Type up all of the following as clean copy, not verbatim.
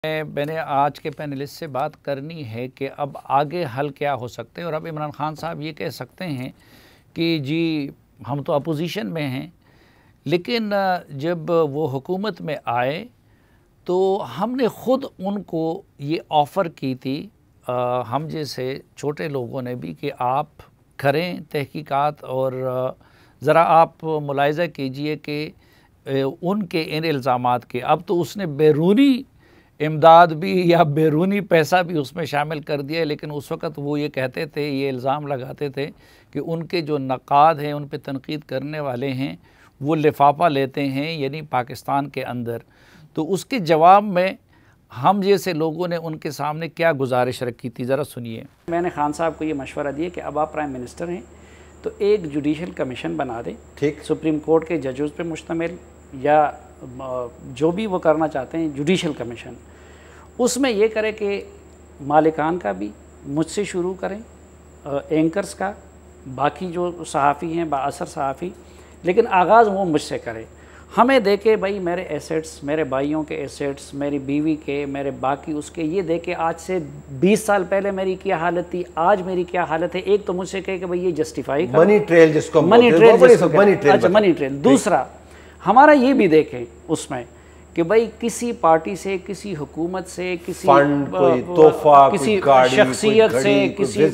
मैंने आज के पैनलिस्ट से बात करनी है कि अब आगे हल क्या हो सकते हैं। और अब इमरान खान साहब ये कह सकते हैं कि जी हम तो अपोजिशन में हैं, लेकिन जब वो हुकूमत में आए तो हमने ख़ुद उनको ये ऑफ़र की थी, हम जैसे छोटे लोगों ने भी, कि आप करें तहकीकात और ज़रा आप मुलाहिज़ा कीजिए कि उनके इन इल्ज़ामात के। अब तो उसने बैरूनी इमदाद भी या बैरूनी पैसा भी उसमें शामिल कर दिया, लेकिन उस वक़्त वो ये कहते थे, ये इल्ज़ाम लगाते थे कि उनके जो नक़ाद हैं, उन पे तनक़ीद करने वाले हैं, वो लिफाफा लेते हैं यानी पाकिस्तान के अंदर। तो उसके जवाब में हम जैसे लोगों ने उनके सामने क्या गुजारिश रखी थी, ज़रा सुनिए। मैंने खान साहब को ये मशवरा दिया कि अब आप प्राइम मिनिस्टर हैं तो एक जुडिशल कमीशन बना दें, ठीक, सुप्रीम कोर्ट के जजेस पे मुश्तमिल या जो भी वो करना चाहते हैं जुडिशल कमीशन, उसमें ये करे कि मालिकान का भी मुझसे शुरू करें, एंकर्स का, बाकी जो सहाफ़ी हैं बाअसर सहाफ़ी, लेकिन आगाज़ वो मुझसे करें। हमें देखे भाई मेरे एसेट्स, मेरे भाइयों के एसेट्स, मेरी बीवी के, मेरे बाकी उसके, ये देखे आज से 20 साल पहले मेरी क्या हालत थी, आज मेरी क्या हालत है। एक तो मुझसे कहे कि भाई ये जस्टिफाई करो, मनी ट्रेल जिसको मनी ट्रेल, अच्छा मनी ट्रेल। दूसरा हमारा ये भी देखें उसमें कि भाई किसी पार्टी से, किसी हुकूमत से, किसी फंड, कोई तोहफा, किसी शख्सियत से, किसी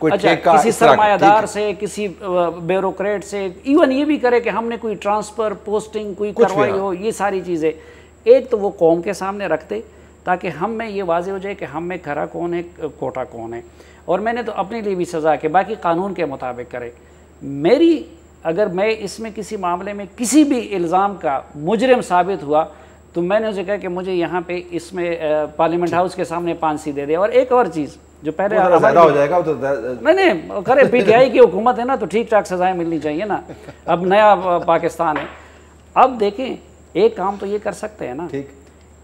किसी सरमायादार से, किसी ब्यूरोक्रेट से, इवन ये भी करे कि हमने कोई ट्रांसफ़र, पोस्टिंग कोई करवाई हो, ये सारी चीज़ें एक तो वो कौम के सामने रखते ताकि हम में ये वाज़ेह हो जाए कि हम में खरा कौन है, कोटा कौन है। और मैंने तो अपने लिए भी सज़ा के बाकी कानून के मुताबिक करे। मेरी अगर मैं इसमें किसी मामले में किसी भी इल्ज़ाम का मुजरिम साबित हुआ तो मैंने उसे कहा कि मुझे यहाँ पे इसमें पार्लियामेंट हाउस के सामने फांसी दे दे। और एक और चीज़ जो पहले ज़्यादा हो जाएगा तो नहीं करे, पीटीआई की हुकूमत है ना तो ठीक ठाक सज़ाएं मिलनी चाहिए ना, अब नया पाकिस्तान है। अब देखें एक काम तो ये कर सकते हैं ना, ठीक,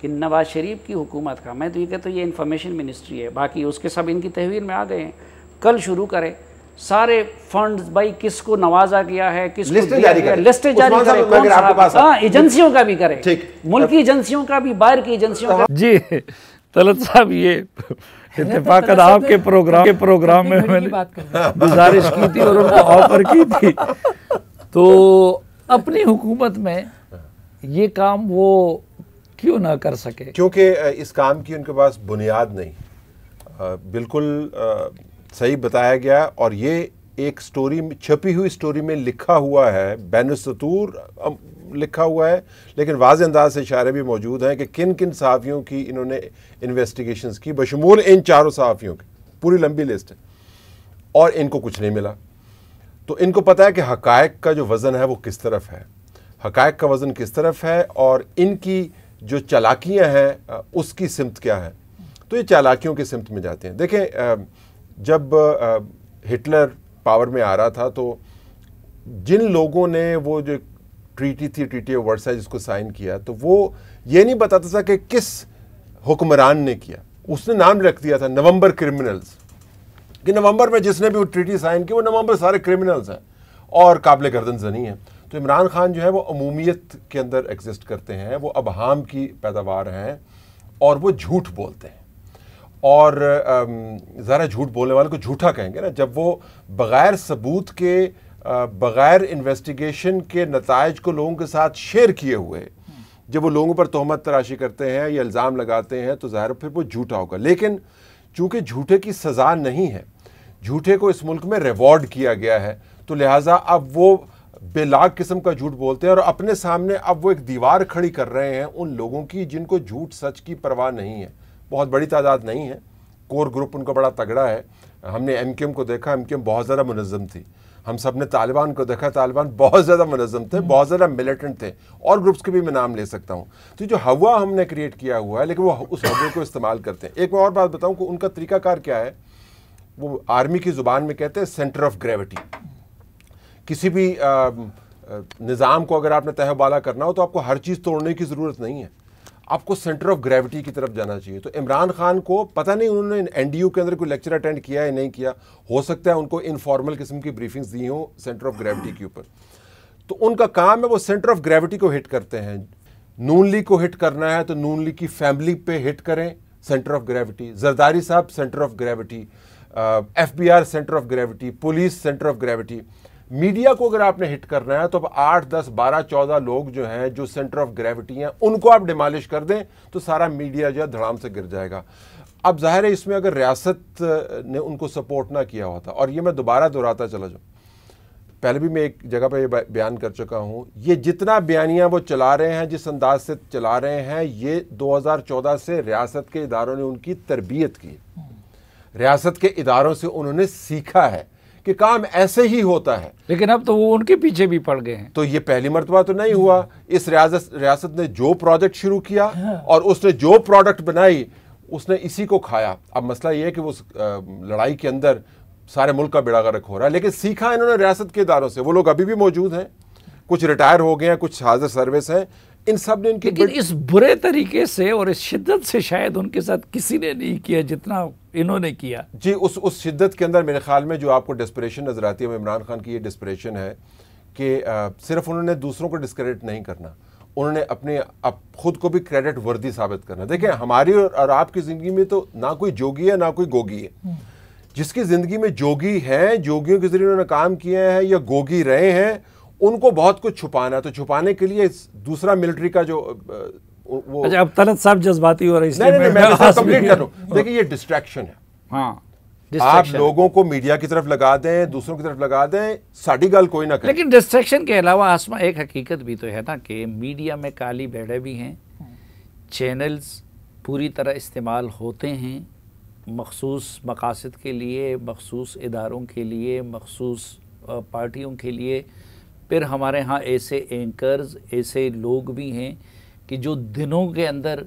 कि नवाज शरीफ की हुकूमत का, मैं तो ये कहता हूँ ये इंफॉर्मेशन मिनिस्ट्री है, बाकी उसके सब इनकी तहवील में आ गए हैं, कल शुरू करें सारे फंड्स भाई किसको नवाजा गया है, किसको लिस्टें जारी करें, हाँ एजेंसियों का भी करें, मुल्की एजेंसियों का भी, बाहर की एजेंसियों का। जी तलत साहब, ये इत्तेफाकन आपके प्रोग्राम में मैंने गुजारिश की थी और उनको ऑफर की थी, तो अपनी हुकूमत में ये काम वो क्यों ना कर सके? क्योंकि इस काम की उनके पास बुनियाद नहीं। बिल्कुल सही बताया गया, और ये एक स्टोरी, छपी हुई स्टोरी में लिखा हुआ है, बैनुस्सतूर लिखा हुआ है, लेकिन वाज़ेह अंदाज से इशारे भी मौजूद हैं कि किन किन सहाफ़ियों की इन्होंने इन्वेस्टिगेशंस की, बशमूल इन चारों सहाफ़ियों की, पूरी लंबी लिस्ट है, और इनको कुछ नहीं मिला। तो इनको पता है कि हक़ाइक़ का जो वज़न है वो किस तरफ है, हक़ाइक़ का वज़न किस तरफ है, और इनकी जो चालाकियाँ हैं उसकी सिमत क्या है। तो ये चालाकियों की सिमत में जाते हैं। देखें, जब हिटलर पावर में आ रहा था तो जिन लोगों ने वो जो ट्रीटी थी, ट्रीटी ऑफ वर्साइज, जिसको साइन किया, तो वो ये नहीं बताता था कि किस हुक्मरान ने किया। उसने नाम रख दिया था नवंबर क्रिमिनल्स, कि नवंबर में जिसने भी वो ट्रीटी साइन की वो नवंबर सारे क्रिमिनल्स हैं और काबिल गर्दन ज़नी हैं। तो इमरान खान जो है वो अमूमियत के अंदर एग्जिस्ट करते हैं, वो अबहाम की पैदावार हैं और वो झूठ बोलते हैं। और ज़रा झूठ बोलने वाले को झूठा कहेंगे ना, जब वो बग़ैर सबूत के, बग़ैर इन्वेस्टिगेशन के नताइज को लोगों के साथ शेयर किए हुए जब वो लोगों पर तोहमत तराशी करते हैं या इल्ज़ाम लगाते हैं तो ज़ाहिर फिर वो झूठा होगा। लेकिन चूँकि झूठे की सज़ा नहीं है, झूठे को इस मुल्क में रिवॉर्ड किया गया है, तो लिहाजा अब वो बेलाग किस्म का झूठ बोलते हैं और अपने सामने अब वो एक दीवार खड़ी कर रहे हैं उन लोगों की जिनको झूठ सच की परवाह नहीं है। बहुत बड़ी तादाद नहीं है, कोर ग्रुप उनका बड़ा तगड़ा है। हमने एमक्यूएम को देखा, एमक्यूएम बहुत ज़्यादा मुनज़्ज़म थी। हम सब ने तालिबान को देखा, तालिबान बहुत ज़्यादा मुनज़्ज़म थे, बहुत ज़्यादा मिलिटेंट थे, और ग्रुप्स के भी मैं नाम ले सकता हूँ। तो जो हवा हमने क्रिएट किया हुआ है, लेकिन वो उस हवा को इस्तेमाल करते हैं। एक मैं और बात बताऊँ कि उनका तरीक़ाकार क्या है, वो आर्मी की ज़ुबान में कहते हैं सेंटर ऑफ ग्रेविटी। किसी भी निज़ाम को अगर आपने तहबाला करना हो तो आपको हर चीज़ तोड़ने की ज़रूरत नहीं है, आपको सेंटर ऑफ ग्रेविटी की तरफ जाना चाहिए। तो इमरान खान को पता नहीं उन्होंने एनडीयू के अंदर कोई लेक्चर अटेंड किया है नहीं किया, हो सकता है उनको इनफॉर्मल किस्म की ब्रीफिंग्स दी हो सेंटर ऑफ ग्रेविटी के ऊपर। तो उनका काम है वो सेंटर ऑफ ग्रेविटी को हिट करते हैं। नून लीग को हिट करना है तो नून लीग की फैमिली पे हिट करें, सेंटर ऑफ ग्रेविटी, जरदारी साहब centre of gravity, FBR centre of gravity, police centre of gravity. Media को अगर आपने हिट करना है तो अब 8, 10, 12, 14 लोग जो हैं जो सेंटर ऑफ ग्रेविटी हैं उनको आप डिमोलिश कर दें तो सारा मीडिया जो है धड़ाम से गिर जाएगा। अब जाहिर है इसमें अगर रियासत ने उनको सपोर्ट ना किया होता, और ये मैं दोबारा दोहराता चला जाऊँ, पहले भी मैं एक जगह पर ये बयान कर चुका हूँ, ये जितना बयानियाँ वो चला रहे हैं, जिस अंदाज से चला रहे हैं, ये 2014 से रियासत के इदारों ने उनकी तरबियत की, रियासत के इदारों से उन्होंने सीखा है कि काम ऐसे ही होता है। लेकिन अब तो वो उनके पीछे भी पड़ गए हैं। तो ये पहली मरतबा तो नहीं हुआ। इस रियासत ने जो प्रोजेक्ट शुरू किया और उसने जो प्रोडक्ट बनाई उसने इसी को खाया। अब मसला ये है कि वो लड़ाई के अंदर सारे मुल्क का बेड़ा गर्क हो रहा है, लेकिन सीखा इन्होंने रियासत के इदारों से। वो लोग अभी भी मौजूद हैं, कुछ रिटायर हो गए हैं, कुछ हाजिर सर्विस हैं, इन सब ने इनकी, लेकिन इस बुरे तरीके से और इस शिद्दत से शायद उनके साथ किसी ने नहीं किया जितना इन्होंने किया। जी, उस शिद्दत के अंदर मेरे ख्याल में जो आपको डेस्परेशन नजर आती है, इमरान खान की ये डेस्परेशन है कि सिर्फ उन्होंने दूसरों को डिस्क्रेडिट नहीं करना, उन्होंने अपने खुद को भी क्रेडिट वर्दी साबित करना। देखिए, हमारी और आपकी ज़िंदगी में तो ना कोई जोगी है ना कोई गोगी है। जिसकी ज़िंदगी में जोगी हैं, जोगियों के जरिए उन्होंने काम किए हैं या गोगी रहे हैं, उनको बहुत कुछ छुपाना है। तो छुपाने के लिए दूसरा मिलिट्री का जो वो, अच्छा, अब तलत साहब जज्बाती हो रहे हैं, नहीं, मैं कंप्लीट कर लूं। देखिए, ये डिस्ट्रैक्शन है। हाँ, आप लोगों को मीडिया की तरफ लगा दें, दूसरों की तरफ लगा दें, साड़ी गल कोई ना करे। लेकिन डिस्ट्रैक्शन के अलावा आसमा एक हकीकत भी तो है ना कि मीडिया में काली भेड़ें भी हैं, चैनल्स पूरी तरह इस्तेमाल होते हैं मखसूस मकासद के लिए, मखसूस इदारों के लिए, मखसूस पार्टियों के लिए। फिर हमारे यहाँ ऐसे एंकर्स, ऐसे लोग भी हैं कि जो दिनों के अंदर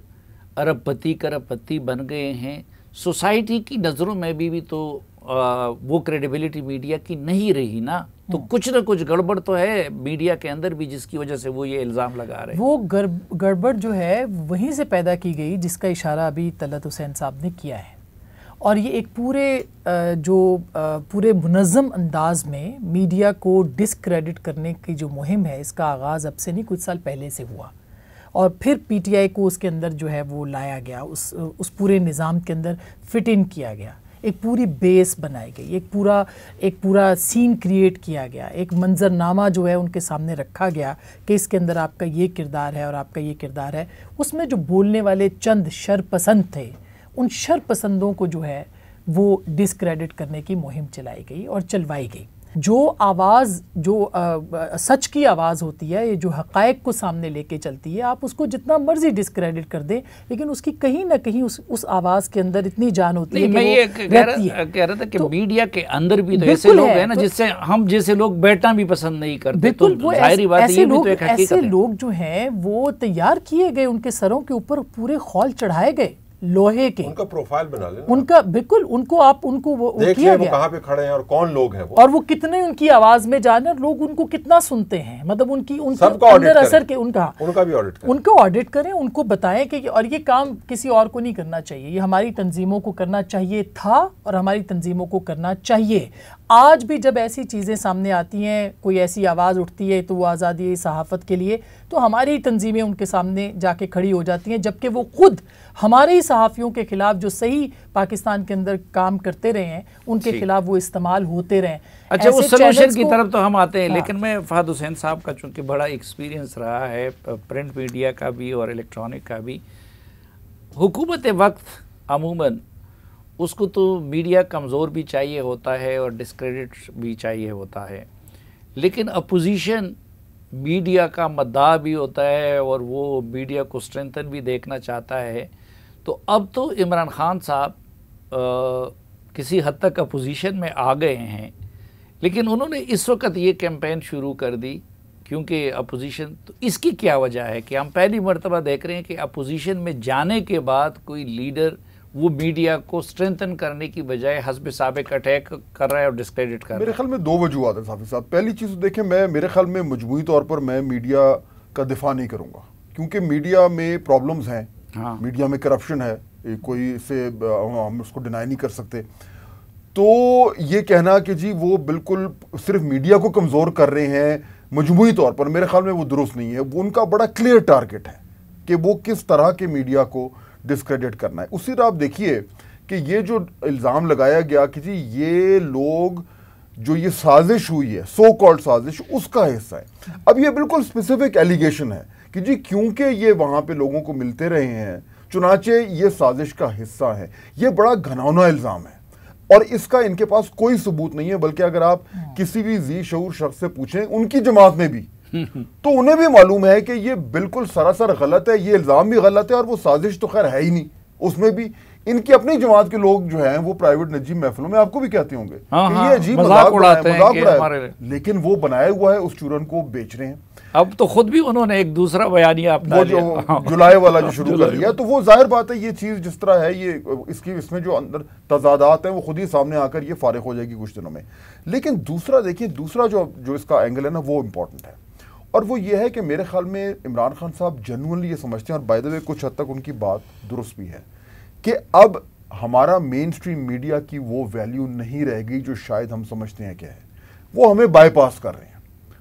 अरबपति करबपति बन गए हैं। सोसाइटी की नज़रों में भी तो वो क्रेडिबिलिटी मीडिया की नहीं रही ना। तो कुछ ना कुछ गड़बड़ तो है मीडिया के अंदर भी, जिसकी वजह से वो ये इल्ज़ाम लगा रहे हैं। वो गड़बड़ जो है वहीं से पैदा की गई जिसका इशारा अभी तलत हुसैन साहब ने किया है। और ये एक पूरे मुनज़्ज़म अंदाज में मीडिया को डिस्क्रेडिट करने की जो मुहिम है, इसका आगाज़ अब से नहीं, कुछ साल पहले से हुआ। और फिर पीटीआई को उसके अंदर जो है वो लाया गया, उस पूरे निज़ाम के अंदर फिट इन किया गया, एक पूरी बेस बनाई गई, एक पूरा सीन क्रिएट किया गया, एक मंजरनामा जो है उनके सामने रखा गया कि इसके अंदर आपका ये किरदार है और आपका ये किरदार है। उसमें जो बोलने वाले चंद शरपसंद थे, उन शरपसंदों को जो है वो डिस्क्रेडिट करने की मुहिम चलाई गई और चलवाई गई। जो आवाज़, जो सच की आवाज़ होती है, ये जो हक़ाइक़ को सामने लेके चलती है, आप उसको जितना मर्जी डिस्क्रेडिट कर दें, लेकिन उसकी कहीं ना कहीं उस आवाज़ के अंदर इतनी जान होती है। मैं ये कह रहा था कि तो मीडिया के अंदर भी तो ऐसे लोग हैं ना, जिससे हम जैसे लोग बैठना भी पसंद नहीं करते। बिल्कुल, तो जाहिर बात है, ये भी तो एक हकीकत है। ऐसे लोग जो हैं वो तैयार किए गए, उनके सरों के ऊपर पूरे खौल चढ़ाए गए लोहे के। उनका प्रोफाइल बना लेना, उनका बिल्कुल, उनको वो देख लिया, वो कहाँ पे खड़े हैं और कौन लोग हैं वो, और वो कितने उनकी आवाज में जाने, लोग उनको कितना सुनते हैं, मतलब उनके अंदर असर के उनका भी ऑडिट करें, उनको बताएं कि और ये काम किसी और को नहीं करना चाहिए, ये हमारी तंजीमों को करना चाहिए था और हमारी तंजीमों को करना चाहिए। आज भी जब ऐसी चीज़ें सामने आती हैं, कोई ऐसी आवाज़ उठती है तो वो आज़ादी सहाफ़त के लिए, तो हमारी तंजीमें उनके सामने जाके खड़ी हो जाती हैं, जबकि वो खुद हमारे ही सहाफ़ियों के ख़िलाफ़ जो सही पाकिस्तान के अंदर काम करते रहे हैं, उनके ख़िलाफ़ वो इस्तेमाल होते रहे। अच्छा, उस सोल्यूशन की तरफ तो हम आते हैं। हाँ। लेकिन मैं फहद हुसैन साहब का चूँकि बड़ा एक्सपीरियंस रहा है प्रिंट मीडिया का भी और इलेक्ट्रॉनिक का भी, हुकूमत वक्त अमूमन उसको तो मीडिया कमज़ोर भी चाहिए होता है और डिस्क्रेडिट भी चाहिए होता है, लेकिन अपोजिशन मीडिया का मद्दा भी होता है और वो मीडिया को स्ट्रेंथन भी देखना चाहता है। तो अब तो इमरान खान साहब किसी हद तक अपोजिशन में आ गए हैं, लेकिन उन्होंने इस वक्त ये कैंपेन शुरू कर दी क्योंकि अपोजिशन, तो इसकी क्या वजह है कि हम पहली मर्तबा देख रहे हैं कि अपोजिशन में जाने के बाद कोई लीडर वो मीडिया को स्ट्रेंथन करने की बजाय हस्ब साबिक अटैक कर रहा है और डिस्क्रेडिट कर रहा है? मेरे ख्याल में दो वजूहत है साफी साहब। पहली चीज़ देखें, मेरे ख्याल में मजमूई तौर पर मैं मीडिया का दिफा नहीं करूँगा, क्योंकि मीडिया में प्रॉब्लम्स हैं। हाँ। मीडिया में करप्शन है, कोई इसे हम उसको डिनाई नहीं कर सकते। तो ये कहना कि जी वो बिल्कुल सिर्फ मीडिया को कमज़ोर कर रहे हैं मजमूई तौर पर, मेरे ख्याल में वो दुरुस्त नहीं है। वो उनका बड़ा क्लियर टारगेट है, कि वो किस तरह के मीडिया को डिस्क्रेडिट करना है। उसी तरह आप देखिए कि ये जो इल्ज़ाम लगाया गया कि जी ये लोग जो ये साजिश हुई है, सो कॉल्ड साजिश, उसका हिस्सा है। अब ये बिल्कुल स्पेसिफिक एलिगेशन है कि जी क्योंकि ये वहाँ पे लोगों को मिलते रहे हैं चुनाचे ये साजिश का हिस्सा है। ये बड़ा घिनौना इल्ज़ाम है और इसका इनके पास कोई सबूत नहीं है, बल्कि अगर आप किसी भी जी शऊर शख्स से पूछें उनकी जमात में भी तो उन्हें भी मालूम है कि ये बिल्कुल सरासर गलत है, ये इल्ज़ाम भी गलत है और वो साजिश तो खैर है ही नहीं। उसमें भी इनकी अपनी जमात के लोग जो हैं वो प्राइवेट निजी महफिलों में आपको भी कहते होंगे कि ये अजीब मजाक उड़ाते हैं, लेकिन वो बनाया हुआ है, उस चूरन को बेच रहे हैं। अब तो खुद भी उन्होंने एक दूसरा बयानिया अपना वो जो जुलाई वाला जो शुरू कर दिया, तो वो जाहिर बात है ये चीज़ जिस तरह है ये इसमें जो अंदर तजादात हैं वो खुद ही सामने आकर ये फारिग हो जाएगी कुछ दिनों में। लेकिन दूसरा देखिए, दूसरा जो इसका एंगल है ना वो इम्पोर्टेंट है और वो ये है कि मेरे ख्याल में इमरान खान साहब जेन्युइनली ये समझते हैं, और बाय द वे कुछ हद तक उनकी बात दुरुस्त भी है, कि अब हमारा मेन स्ट्रीम मीडिया की वो वैल्यू नहीं रह गई जो शायद हम समझते हैं क्या है। वो हमें बाईपास कर रहे हैं।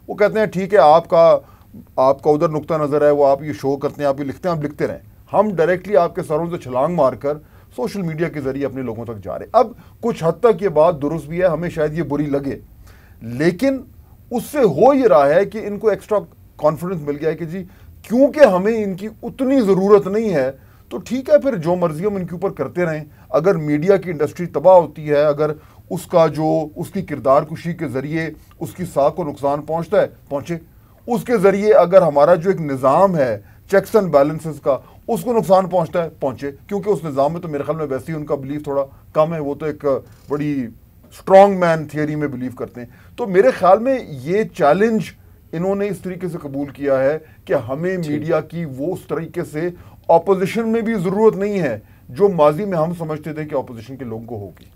वो कहते हैं ठीक है आपका उधर नुक्ता नज़र है, वो आप ये शो करते हैं, आप ये लिखते हैं, आप लिखते रहें, हम डायरेक्टली आपके सरों से छलांग मारकर सोशल मीडिया के जरिए अपने लोगों तक जा रहे हैं। अब कुछ हद तक ये बात दुरुस्त भी है, हमें शायद ये बुरी लगे, लेकिन उससे हो ये रहा है कि इनको एक्स्ट्रा कॉन्फिडेंस मिल गया है कि जी क्योंकि हमें इनकी उतनी ज़रूरत नहीं है तो ठीक है, फिर जो मर्जी हम इनके ऊपर करते रहें। अगर मीडिया की इंडस्ट्री तबाह होती है, अगर उसका जो उसकी किरदार कुशी के ज़रिए उसकी साख को नुकसान पहुंचता है, पहुंचे। उसके ज़रिए अगर हमारा जो एक निज़ाम है चेक्स एंड बैलेंसेस का, उसको नुकसान पहुंचता है, पहुंचे। क्योंकि उस निज़ाम में तो मेरे ख्याल में वैसे ही उनका बिलीव थोड़ा कम है, वो तो एक बड़ी स्ट्रॉन्ग मैन थियरी में बिलीव करते हैं। तो मेरे ख्याल में ये चैलेंज इन्होंने इस तरीके से कबूल किया है कि हमें मीडिया की वो उस तरीके से ऑपोजिशन में भी ज़रूरत नहीं है जो माजी में हम समझते थे कि ऑपोजिशन के लोगों को होगी।